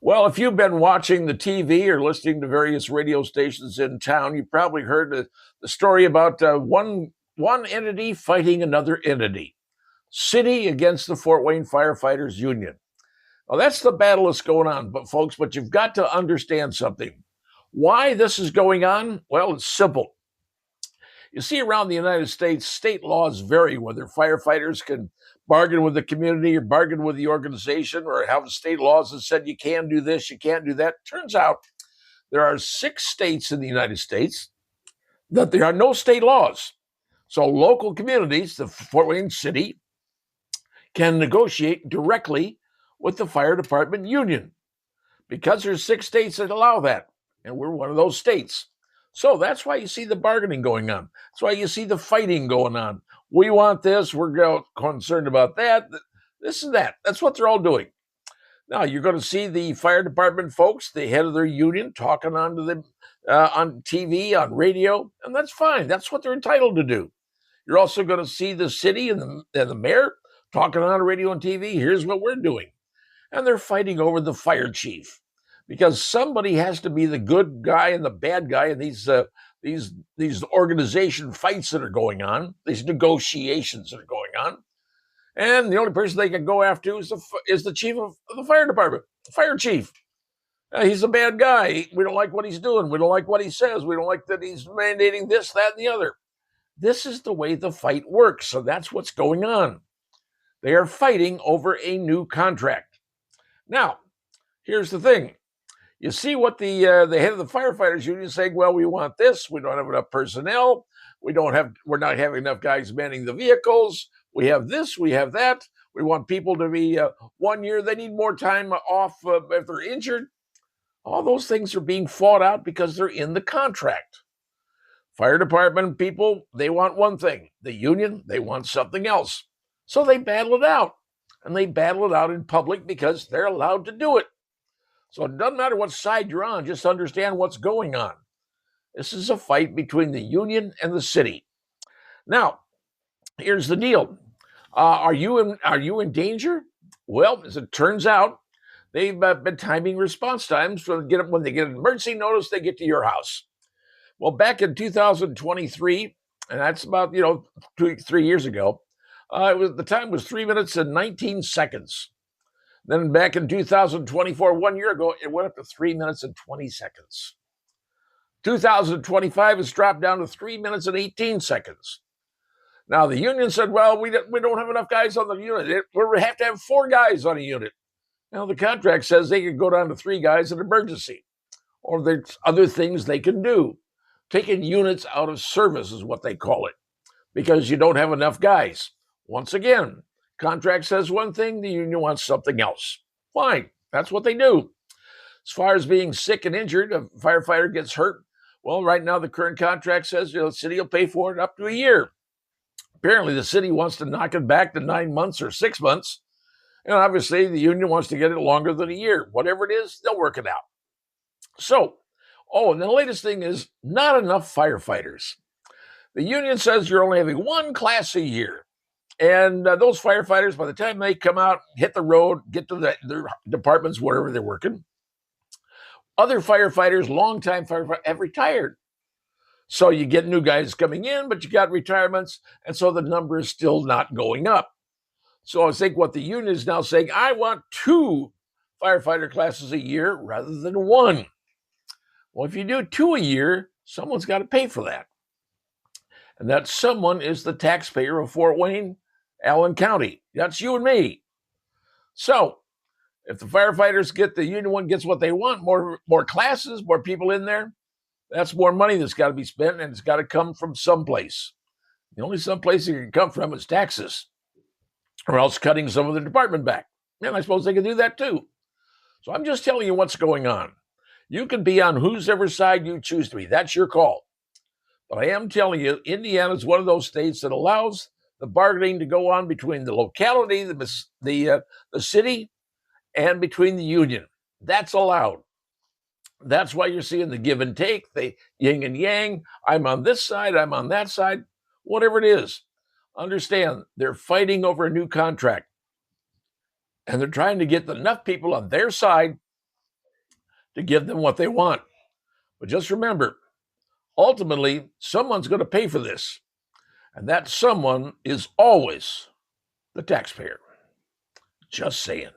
Well, if you've been watching the TV or listening to various radio stations in town, you probably heard the story about one entity fighting another entity. City against the Fort Wayne Firefighters Union. Well, that's the battle that's going on, but you've got to understand something. Why this is going on? Well, it's simple. You see, around the United States, state laws vary whether firefighters can bargain with the community or bargain with the organization or have state laws that said you can do this, you can't do that. Turns out there are 6 states in the United States that there are no state laws. So local communities, the Fort Wayne City, can negotiate directly with the fire department union because there's 6 states that allow that, and we're one of those states. So that's why you see the bargaining going on. That's why you see the fighting going on. We want this. We're concerned about that. This and that. That's what they're all doing. Now you're going to see the fire department folks, the head of their union, talking on to them on TV, on radio, and that's fine. That's what they're entitled to do. You're also going to see the city and the mayor talking on radio and TV. Here's what we're doing, and they're fighting over the fire chief, because somebody has to be the good guy and the bad guy in these organization fights that are going on, these negotiations that are going on. And the only person they can go after is the chief of the fire department, the fire chief. He's a bad guy. We don't like what he's doing. We don't like what he says. We don't like that he's mandating this, that, and the other. This is the way the fight works. So that's what's going on. They are fighting over a new contract. Now, here's the thing. You see what the head of the firefighters union is saying. Well, we want this. We don't have enough personnel. We're not having enough guys manning the vehicles. We have this. We have that. We want people to be 1 year. They need more time off if they're injured. All those things are being fought out because they're in the contract. Fire department people, they want one thing. The union, they want something else. So they battle it out. And they battle it out in public because they're allowed to do it. So it doesn't matter what side you're on, just understand what's going on. This is a fight between the union and the city. Now, here's the deal. Are you in danger? Well, as it turns out, they've been timing response times when they get an emergency notice, they get to your house. Well, back in 2023, and that's about 3 years ago, the time was 3 minutes and 19 seconds. Then back in 2024, 1 year ago, it went up to 3 minutes and 20 seconds. 2025 has dropped down to 3 minutes and 18 seconds. Now, the union said, well, we don't have enough guys on the unit. We have to have 4 guys on a unit. Now, the contract says they can go down to 3 guys in emergency, or there's other things they can do. Taking units out of service is what they call it, because you don't have enough guys. Once again, contract says one thing, the union wants something else. Fine, that's what they do. As far as being sick and injured, a firefighter gets hurt. Well, right now the current contract says the city will pay for it up to a year. Apparently the city wants to knock it back to 9 months or 6 months. And obviously the union wants to get it longer than a year. Whatever it is, they'll work it out. So, and the latest thing is not enough firefighters. The union says you're only having 1 class a year. And those firefighters, by the time they come out, hit the road, get to their departments, wherever they're working, other firefighters, longtime firefighters, have retired. So you get new guys coming in, but you got retirements, and so the number is still not going up. So I think what the union is now saying, I want 2 firefighter classes a year rather than 1. Well, if you do 2 a year, someone's got to pay for that. And that someone is the taxpayer of Fort Wayne, Allen County. That's you and me. So if the firefighters the union one gets what they want, more classes, more people in there, that's more money that's got to be spent, and it's got to come from someplace. The only someplace it can come from is taxes, or else cutting some of the department back. And I suppose they can do that too. So I'm just telling you what's going on. You can be on whosever side you choose to be. That's your call. But I am telling you, Indiana is one of those states that allows the bargaining to go on between the locality, the city, and between the union. That's allowed. That's why you're seeing the give and take, the yin and yang. I'm on this side, I'm on that side, whatever it is. Understand, they're fighting over a new contract. And they're trying to get enough people on their side to give them what they want. But just remember, ultimately, someone's going to pay for this. And that someone is always the taxpayer. Just saying.